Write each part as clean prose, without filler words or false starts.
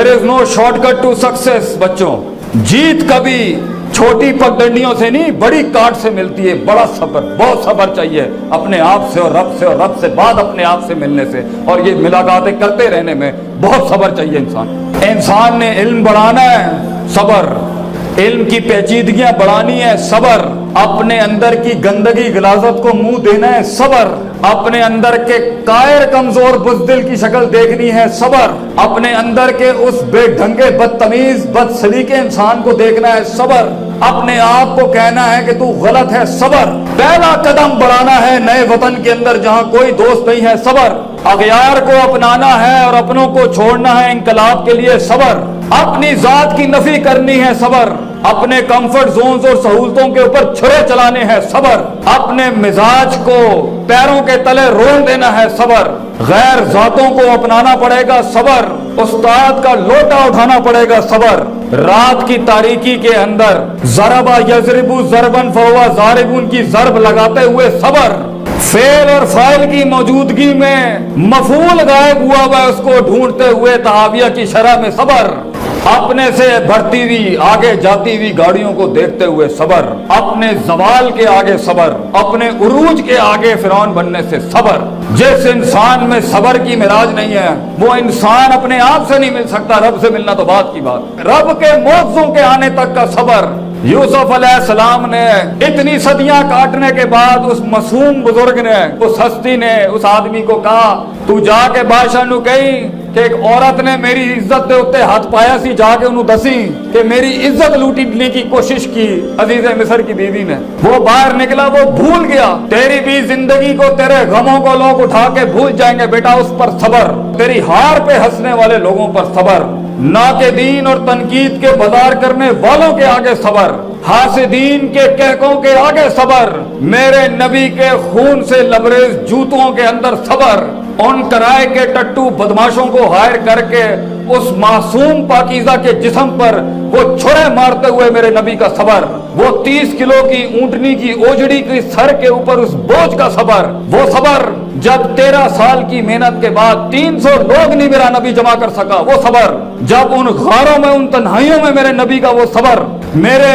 There is no shortcut to success बच्चों। जीत कभी छोटी पगडंडियों से नहीं, बड़ी काट से मिलती है। बड़ा सब्र, बहुत सब्र चाहिए अपने आप से और रब से बाद अपने आप से मिलने से, और ये मुलाकातें करते रहने में बहुत सब्र चाहिए। इंसान ने इल्म बढ़ाना है, सब्र। इल्म की पेचीदगियां बढ़ानी है, सब्र। अपने अंदर की गंदगी गलाजत को मुंह देना है, सब्र। अपने अंदर के कायर कमजोर बुज़दिल की शक्ल देखनी है, सब्र। अपने अंदर के उस बेढंगे बदतमीज बदसलीके इंसान को देखना है, सब्र। अपने आप को कहना है कि तू गलत है, सब्र। पहला कदम बढ़ाना है नए वतन के अंदर जहां कोई दोस्त नहीं है, सब्र। अगयार को अपनाना है और अपनों को छोड़ना है इंकलाब के लिए, सब्र। अपनी जात की नफी करनी है, सब्र। अपने कंफर्ट जोन्स और सहूलतों के ऊपर छुरे चलाने हैं, सब्र। अपने मिजाज को पैरों के तले रोन देना है, सब्र। गैर जातों को अपनाना पड़ेगा, सब्र। उस्ताद का लोटा उठाना पड़ेगा, सब्र। रात की तारीकी के अंदर ज़रबा यज़रिबु ज़रबन फहुवा ज़ारिबुन की ज़रब लगाते हुए सब्र। फेल और फाइल की मौजूदगी में मफूल गायब हुआ हुआ उसको ढूंढते हुए तहाविया की शरह में सब्र। अपने से बढ़ती हुई आगे जाती हुई गाड़ियों को देखते हुए सब्र। अपने जवाल के आगे सब्र, अपने उरूज के आगे फिरौन बनने से सब्र। जिस इंसान में सब्र की मिराज नहीं है वो इंसान अपने आप से नहीं मिल सकता, रब से मिलना तो बात की बात। रब के मौजों के आने तक का सब्र। यूसुफ अलैहिस्सलाम ने इतनी सदियां काटने के बाद उस मासूम बुजुर्ग ने, उस हस्ती ने उस आदमी को कहा, तू जाके बादशाह नु कही कि एक औरत ने मेरी इज्जत के उत्ते हाथ पाया सी, जाके उन्होंने दसी कि मेरी इज्जत लूटने की कोशिश की अजीज मिस्र की बीवी ने। वो बाहर निकला, वो भूल गया। तेरी भी जिंदगी को, तेरे गमों को लोग उठा के भूल जाएंगे, बेटा उस पर सब्र। तेरी हार पे हंसने वाले लोगों पर सब्र। नाकेदीन और तनकीद के बाजार करने वालों के आगे सब्र। हासिदीन के कहकों के आगे सब्र। मेरे नबी के खून से लबरेज जूतों के अंदर सब्र। उन कराए के टट्टू बदमाशों को हायर करके उस मासूम पाकीज़ा के जिस्म पर वो छुरे मारते हुए मेरे नबी का सब्र। वो 30 किलो की ऊंटनी की ओजड़ी की सर के ऊपर उस बोझ का सब्र। वो सब्र जब 13 साल की मेहनत के बाद 300 लोग नहीं मेरा नबी जमा कर सका, वो सब्र। जब उन गारों में, उन तन्हाइयों में मेरे नबी का वो सब्र। मेरे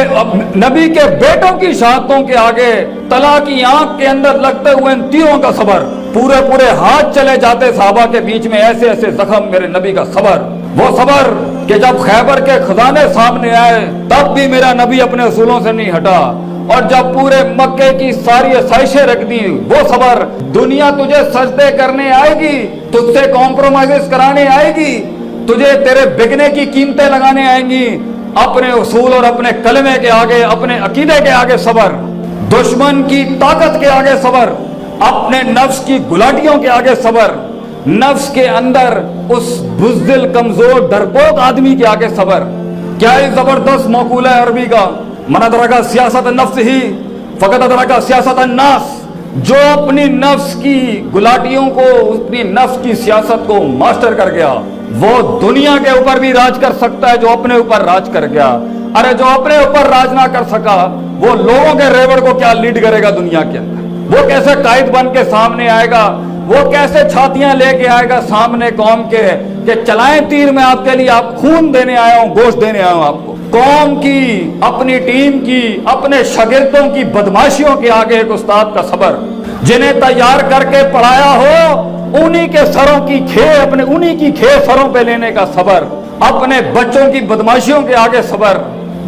नबी के बेटों की शहादतों के आगे तला की आंख के अंदर लगते हुए इन तीरों का सब्र। पूरे पूरे हाथ चले जाते सहाबा के बीच में ऐसे ऐसे जख्म, मेरे नबी का सब्र। वो सब्र कि जब खैबर के खजाने सामने आए तब भी मेरा नबी अपने असूलों से नहीं हटा, और जब पूरे मक्के की सारी आसाइशें रख दी, वो सब्र। दुनिया तुझे सजदे करने आएगी, तुझसे कॉम्प्रोमाइज कराने आएगी, तुझे तेरे बिकने की कीमतें लगाने आएंगी, अपने उसूल और अपने कलमे के आगे, अपने अकीदे के आगे सब्र। दुश्मन की ताकत के आगे सब्र। अपने नफ्स की गुलाटियों के आगे सब्र। नफ्स के अंदर उस बुज़दिल कमजोर डरपोक आदमी के आगे सब्र। क्या ये जबरदस्त मौकूला है अरबी का, मन अदरका सियासत नफ्स ही फकत अदरका सियासत अन्नास। जो अपनी नफ्स की गुलाटियों को, अपनी नफ्स की सियासत को मास्टर कर गया, वो दुनिया के ऊपर भी राज कर सकता है। जो अपने ऊपर राज कर गया, अरे जो अपने ऊपर राज ना कर सका वो लोगों के रेवड़ को क्या लीड करेगा दुनिया के अंदर? वो कैसे कायद बन के सामने आएगा? वो कैसे छातियां लेके आएगा सामने कौम के कि चलाएं तीर में आपके लिए, आप खून देने आया हूं, गोश्त देने आया हूं आपको। कौम की, अपनी टीम की, अपने शागिर्दों की बदमाशियों के आगे एक उस्ताद का सब्र। जिन्हें तैयार करके पढ़ाया हो उन्हीं के सरों की खे, अपने उन्हीं की खे सरों पे लेने का सब्र। अपने बच्चों की बदमाशियों के आगे सब्र।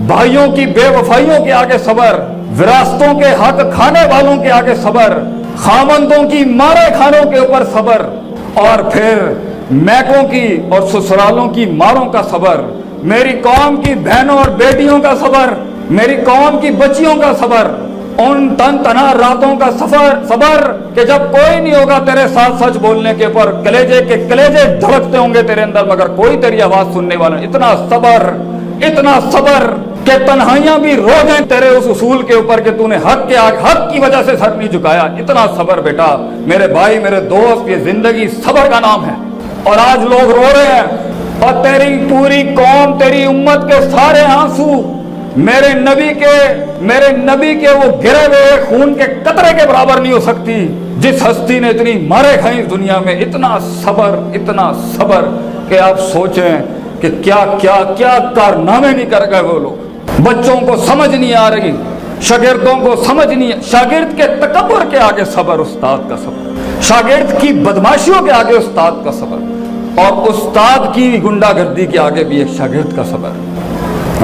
भाइयों की बेवफाइयों के आगे सब्र। विरासतों के हक खाने वालों के आगे सब्र। खामंदों की मारे खानों के ऊपर सब्र। और फिर मैकों की और ससुरालों की मारों का सब्र। मेरी कौम की बहनों और बेटियों का सब्र। मेरी कौम की बच्चियों का सब्र। उन तन तना रातों का सब्र कि जब कोई नहीं होगा तेरे साथ सच बोलने के ऊपर, कलेजे के कलेजे धड़कते होंगे तेरे अंदर मगर कोई तेरी आवाज सुनने वाला। इतना सब्र कि तन्हाइयां भी रो जाएं तेरे उस उसूल के ऊपर कि तूने हक के आगे, हक की वजह से सर नहीं झुकाया। इतना सब्र बेटा, मेरे भाई, मेरे दोस्त, ये जिंदगी सब्र का नाम है। और आज लोग रो रहे हैं और तेरी पूरी कौम, तेरी उम्मत के सारे आंसू मेरे नबी के वो गिरे हुए खून के कतरे के बराबर नहीं हो सकती जिस हस्ती ने इतनी मारे खाई इस दुनिया में। इतना सब्र कि आप सोचें کہ کیا کیا کیا کارنامے نہیں کر گئے وہ لوگ. بچوں کو سمجھ نہیں آ رہی, شاگردوں کو سمجھ نہیں, شاگرد کے تکبر کے آگے صبر استاد کا صبر, شاگرد کی بدماشیوں کے آگے استاد کا صبر, اور استاد کی گنڈا گردی کے آگے بھی ایک شاگرد کا صبر.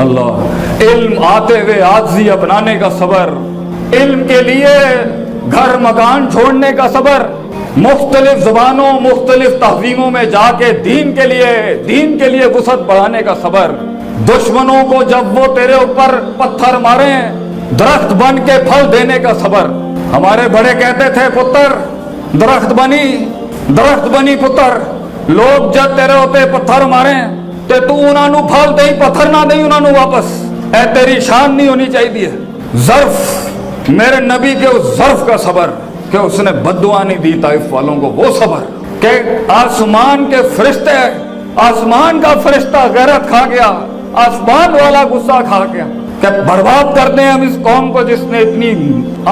اللہ, علم آتے ہوئے عاجزی اپنانے کا صبر, علم کے لیے گھر مکان چھوڑنے کا صبر, مختلف زبانوں مختلف تہذیبوں میں جا کے دین کے لیے وسعت بڑھانے کا صبر, دشمنوں کو جب وہ تیرے اوپر پتھر ماریں درخت بن کے پھل دینے کا صبر. ہمارے بڑے کہتے تھے پتر درخت بنی پتر, لوگ جب تیرے ہوتے پتھر ماریں تے تو انہاں نو پھل دئی پتھر نہ دئی انہاں نو واپس. اے تیری شان نہیں ہونی چاہیے. ظرف, میرے نبی کے اس ظرف کا صبر کہ اس نے بددعا نہیں دی طائف والوں کو, وہ صبر کہ آسمان کے فرشتے, آسمان کا فرشتہ غیرت کھا گیا, آسمان والا غصہ کھا گیا کہ برباد کر دیں ہم اس قوم کو جس نے اتنی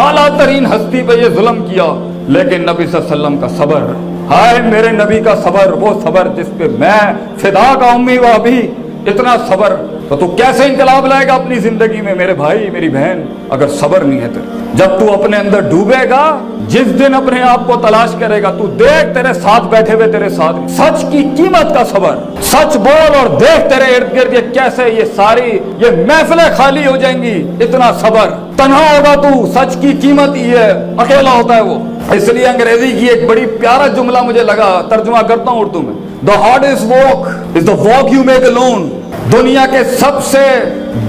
اعلیٰ ترین ہستی پہ یہ ظلم کیا. لیکن نبی صلی اللہ علیہ وسلم کا صبر, ہائے میرے نبی کا صبر, وہ صبر جس پہ میں فدا کا امی و ابھی, اتنا صبر. تو کیسے انقلاب لائے گا اپنی زندگی میں میرے بھائی میری بہن اگر صبر نہیں ہے تیرے. جب تو اپنے اندر ڈوبے گا, جس دن اپنے آپ کو تلاش کرے گا, تو دیکھ تیرے ساتھ بیٹھے ہوئے تیرے ساتھ سچ کی قیمت کا صبر, سچ بول اور دیکھ تیرے ارد گرد یہ کیسے یہ ساری یہ محفلیں خالی ہو جائیں گی. اتنا صبر, تنہا ہوگا تو, سچ کی قیمت یہ ہے, اکیلا ہوتا ہے وہ. اس لیے انگریزی کی ایک بڑی پیارا جملہ مجھے لگا, ترجمہ کرتا ہوں اردو میں. The hardest walk is the walk you make alone. دنیا کے سب سے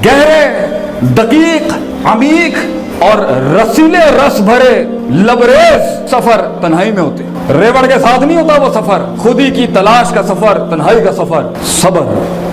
گہرے, دقیق, عمیق اور رسیلے رس بھرے لبریز سفر تنہائی میں ہوتے. ریوڑ کے ساتھ نہیں ہوتا وہ سفر, خود ہی کی تلاش کا سفر, تنہائی کا سفر. صبر